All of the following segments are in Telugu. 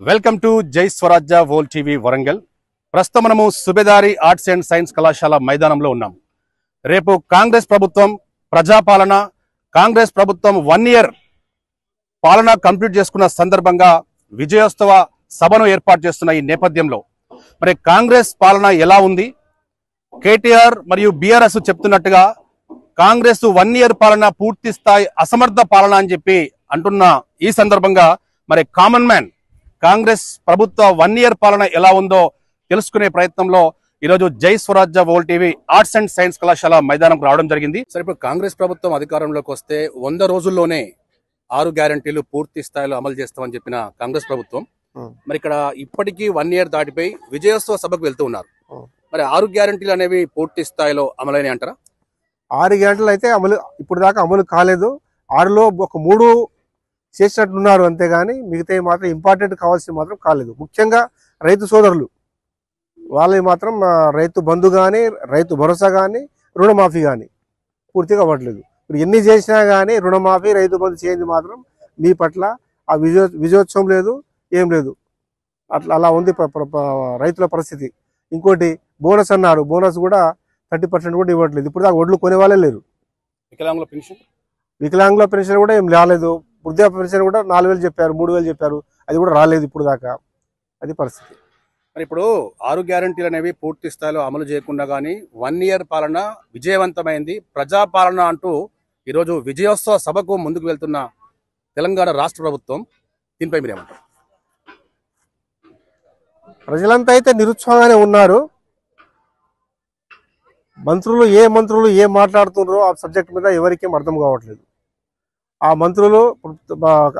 వెల్కమ్ టు జై స్వరాజ్య వోల్ టీవీ వరంగల్. ప్రస్తుతం మనము సుబేదారి ఆర్ట్స్ అండ్ సైన్స్ కళాశాల మైదానంలో ఉన్నాం. రేపు కాంగ్రెస్ ప్రభుత్వం ప్రజాపాలన, కాంగ్రెస్ ప్రభుత్వం 1 year పాలన కంప్లీట్ చేసుకున్న సందర్భంగా విజయోత్సవ సభను ఏర్పాటు చేస్తున్న ఈ నేపథ్యంలో మరి కాంగ్రెస్ పాలన ఎలా ఉంది? కేటీఆర్ మరియు బీఆర్ఎస్ చెప్తున్నట్టుగా కాంగ్రెస్ 1 year పాలన పూర్తి స్థాయి అసమర్థ పాలన అని చెప్పి అంటున్న ఈ సందర్భంగా మరి కామన్ మ్యాన్ కాంగ్రెస్ ప్రభుత్వ 1 year పాలన ఎలా ఉందో తెలుసుకునే ప్రయత్నంలో ఈరోజు జై స్వరాజ్య వోల్ టీవీ ఆర్ట్స్ అండ్ సైన్స్ కళాశాల మైదానంకు రావడం జరిగింది. సరే, ఇప్పుడు కాంగ్రెస్ ప్రభుత్వం అధికారంలోకి వస్తే 100 రోజుల్లోనే 6 గ్యారంటీలు పూర్తి స్థాయిలో అమలు చేస్తామని చెప్పిన కాంగ్రెస్ ప్రభుత్వం మరి ఇక్కడ ఇప్పటికీ 1 year దాటిపై విజయోత్సవ సభకు వెళ్తూ ఉన్నారు. మరి 6 గ్యారంటీలు అనేవి పూర్తి స్థాయిలో అమలైన అంటారా? 6 గంటలు అయితే అమలు ఇప్పుడు దాకా అమలు కాలేదు. 6లో ఒక 3 చేసినట్టున్నారు అంతేగాని మిగతా మాత్రం ఇంపార్టెంట్ కావాల్సింది మాత్రం కాలేదు. ముఖ్యంగా రైతు సోదరులు వాళ్ళని మాత్రం రైతు బంధు కానీ, రైతు భరోసా కానీ, రుణమాఫీ కానీ పూర్తిగా అవ్వట్లేదు. ఇప్పుడు ఎన్ని చేసినా కానీ రుణమాఫీ, రైతు బంధు చేయింది మాత్రం మీ పట్ల ఆ విజయోత్సవం లేదు, ఏం లేదు. అలా ఉంది రైతుల పరిస్థితి. ఇంకోటి బోనస్ అన్నారు, బోనస్ కూడా 30% కూడా ఇవ్వట్లేదు. ఇప్పుడు దాకా ఒడ్లు కొనే వాళ్ళే లేరు. వికలాంగుల పెన్షన్ కూడా ఏం రాలేదు. వృద్ధాప్య పెన్షన్ కూడా 4,000 చెప్పారు, 3,000 చెప్పారు, అది కూడా రాలేదు ఇప్పుడు దాకా. అది పరిస్థితి. మరి ఇప్పుడు 6 గ్యారంటీలు అనేవి పూర్తి స్థాయిలో అమలు చేయకుండా కానీ 1 year పాలన విజయవంతమైంది, ప్రజాపాలన అంటూ ఈరోజు విజయోత్సవ సభకు ముందుకు వెళ్తున్న తెలంగాణ రాష్ట్ర ప్రభుత్వం, దీనిపై మీరేమంటారు? ప్రజలంతా అయితే నిరుత్సాహంగానే ఉన్నారు. మంత్రులు ఏం మాట్లాడుతున్నారో ఆ సబ్జెక్ట్ మీద ఎవరికేం అర్థం కావట్లేదు. ఆ మంత్రులు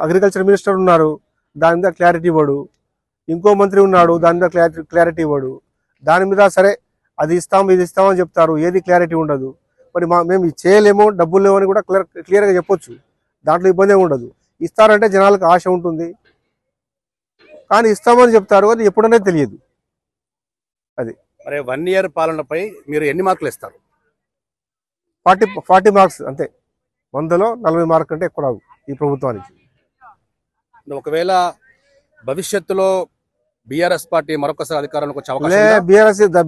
అగ్రికల్చర్ మినిస్టర్ ఉన్నారు, దాని మీద క్లారిటీ ఇవ్వడు. ఇంకో మంత్రి ఉన్నాడు, దాని మీద క్లారిటీ ఇవ్వడు. దాని మీద సరే అది ఇస్తాం ఇది ఇస్తామని చెప్తారు, ఏది క్లారిటీ ఉండదు. మరి మేము చేయలేము, డబ్బులు లేవని కూడా క్లియర్గా చెప్పొచ్చు, దాంట్లో ఇబ్బంది ఉండదు. ఇస్తారంటే జనాలకు ఆశ ఉంటుంది, కానీ ఇస్తామని చెప్తారు, అది ఎప్పుడనేది తెలియదు. అది మరి 1 year పాలనపై మీరు ఎన్ని మార్కులు ఇస్తారు? 40 మార్క్స్ అంతే. 100లో 40 మార్క్ అంటే ఎక్కువ రావు ఈ ప్రభుత్వానికి. ఒకవేళ భవిష్యత్తులో బీఆర్ఎస్ పార్టీ మరొకసారి అధికారంలోకి వచ్చే అవకాశం?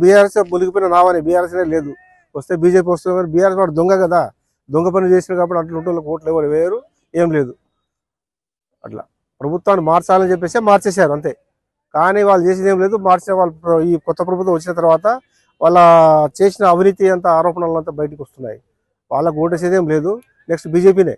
బీఆర్ఎస్ మునిగిపోయిన నావని బీఆర్ఎస్ లేదు, వస్తే బీజేపీ వస్తుంది. బీఆర్ఎస్ వాడు దొంగ కదా, దొంగ పని చేసిన కాబట్టి అట్లా ఓట్లు ఎవరు వేరు ఏం లేదు. అట్లా ప్రభుత్వాన్ని మార్చాలని చెప్పేసి మార్చేశారు అంతే. కానీ వాళ్ళు చేసేది ఏం లేదు. మార్చిన వాళ్ళు ఈ కొత్త ప్రభుత్వం వచ్చిన తర్వాత వాళ్ళ చేసిన అవినీతి అంతా, ఆరోపణలు అంతా బయటకు వస్తున్నాయి. వాళ్ళకు ఓటేసేది ఏం లేదు. నెక్స్ట్ బీజేపీనే.